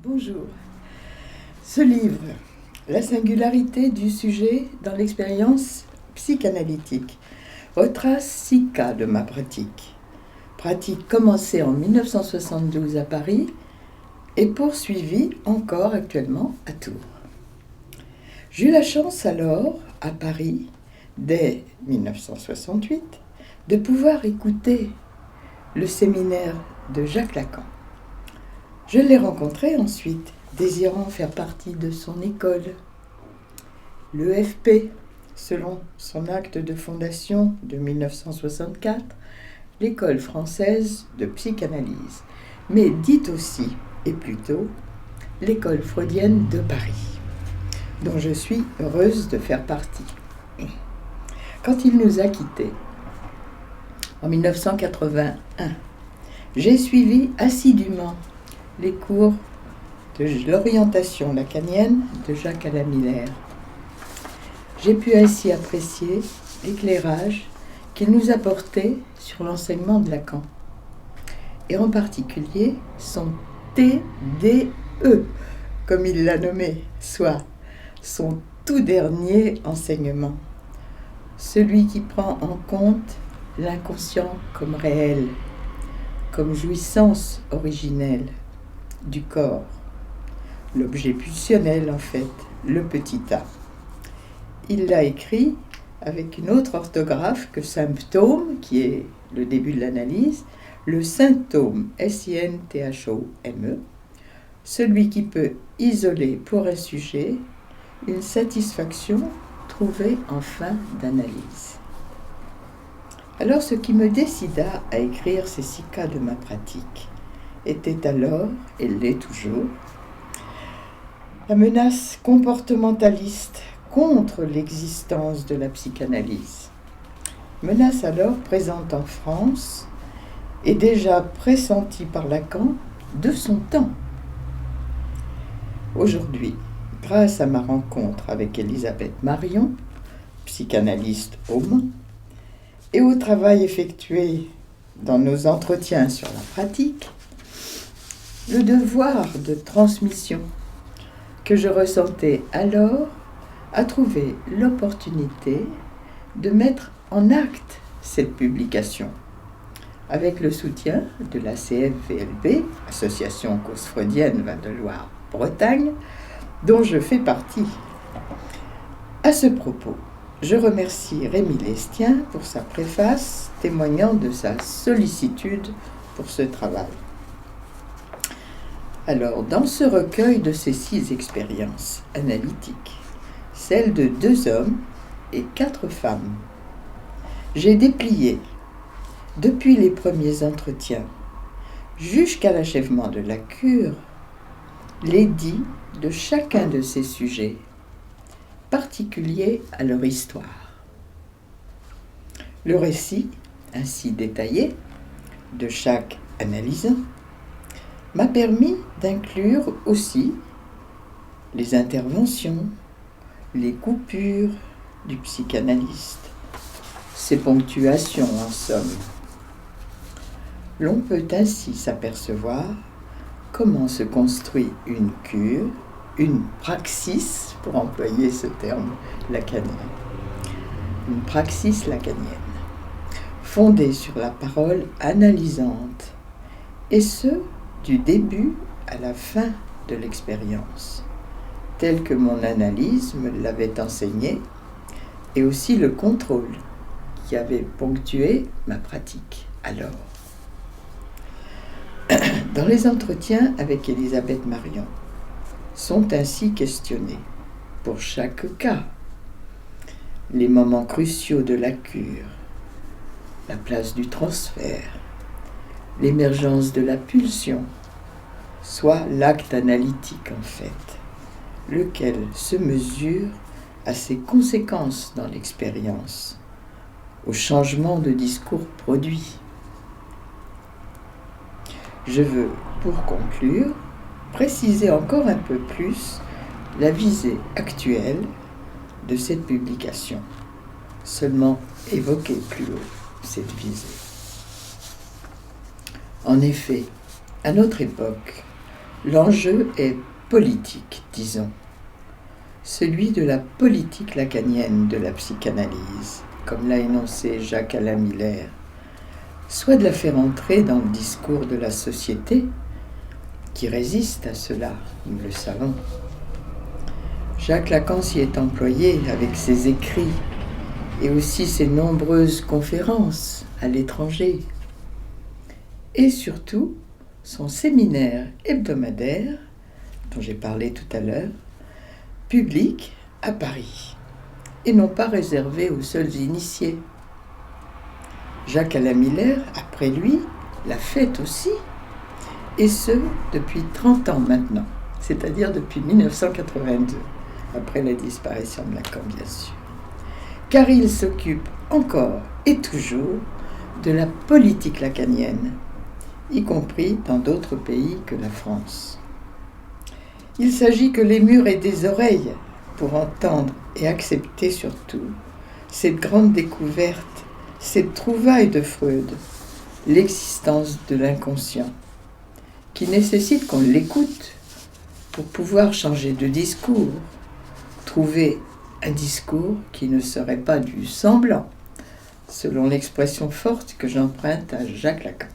Bonjour. Ce livre, La singularité du sujet dans l'expérience psychanalytique, retrace 6 cas de ma pratique. Pratique commencée en 1972 à Paris et poursuivie encore actuellement à Tours. J'eus la chance alors, à Paris, dès 1968, de pouvoir écouter le séminaire de Jacques Lacan. Je l'ai rencontré ensuite, désirant faire partie de son école, l'EFP, selon son acte de fondation de 1964, l'école française de psychanalyse, mais dite aussi, et plutôt, l'école freudienne de Paris, dont je suis heureuse de faire partie. Quand il nous a quittés, en 1981, j'ai suivi assidûment les cours de l'orientation lacanienne de Jacques-Alain Miller. J'ai pu ainsi apprécier l'éclairage qu'il nous apportait sur l'enseignement de Lacan, et en particulier son TDE, comme il l'a nommé, soit son tout dernier enseignement, celui qui prend en compte l'inconscient comme réel, comme jouissance originelle du corps, l'objet pulsionnel en fait, le petit a. Il l'a écrit avec une autre orthographe que symptôme, qui est le début de l'analyse, le symptôme, S-I-N-T-H-O-M-E, celui qui peut isoler pour un sujet une satisfaction trouvée en fin d'analyse. Alors ce qui me décida à écrire ces 6 cas de ma pratique était alors, et l'est toujours, la menace comportementaliste contre l'existence de la psychanalyse. Menace alors présente en France et déjà pressentie par Lacan de son temps. Aujourd'hui, grâce à ma rencontre avec Elisabeth Marion, psychanalyste au Mans, et au travail effectué dans nos entretiens sur la pratique, le devoir de transmission que je ressentais alors a trouvé l'opportunité de mettre en acte cette publication, avec le soutien de la CFVLB, Association Cause Freudienne Val-de-Loire-Bretagne, dont je fais partie. À ce propos, je remercie Rémi Lestien pour sa préface témoignant de sa sollicitude pour ce travail. Alors, dans ce recueil de ces 6 expériences analytiques, celles de 2 hommes et 4 femmes, j'ai déplié, depuis les premiers entretiens jusqu'à l'achèvement de la cure, les dits de chacun de ces sujets, particuliers à leur histoire. Le récit, ainsi détaillé, de chaque analysant, m'a permis d'inclure aussi les interventions, les coupures du psychanalyste, ses ponctuations en somme. L'on peut ainsi s'apercevoir comment se construit une cure, une praxis, pour employer ce terme lacanien, une praxis lacanienne, fondée sur la parole analysante, et ce, du début à la fin de l'expérience, telle que mon analyse me l'avait enseigné, et aussi le contrôle qui avait ponctué ma pratique alors. Dans les entretiens avec Elisabeth Marion, sont ainsi questionnés, pour chaque cas, les moments cruciaux de la cure, la place du transfert, l'émergence de la pulsion, soit l'acte analytique en fait, lequel se mesure à ses conséquences dans l'expérience, au changement de discours produit. Je veux, pour conclure, préciser encore un peu plus la visée actuelle de cette publication, seulement évoquer plus haut cette visée. En effet, à notre époque, L'enjeu est politique, disons, celui de la politique lacanienne de la psychanalyse, comme l'a énoncé Jacques-Alain Miller, soit de la faire entrer dans le discours de la société, qui résiste à cela, nous le savons. Jacques Lacan s'y est employé avec ses écrits et aussi ses nombreuses conférences à l'étranger. Et surtout, son séminaire hebdomadaire, dont j'ai parlé tout à l'heure, public à Paris, et non pas réservé aux seuls initiés. Jacques-Alain Miller, après lui, l'a fait aussi, et ce, depuis 30 ans maintenant, c'est-à-dire depuis 1982, après la disparition de Lacan, bien sûr. Car il s'occupe encore et toujours de la politique lacanienne, y compris dans d'autres pays que la France. Il s'agit que les murs aient des oreilles pour entendre et accepter surtout cette grande découverte, cette trouvaille de Freud, l'existence de l'inconscient, qui nécessite qu'on l'écoute pour pouvoir changer de discours, trouver un discours qui ne serait pas du semblant, selon l'expression forte que j'emprunte à Jacques Lacan.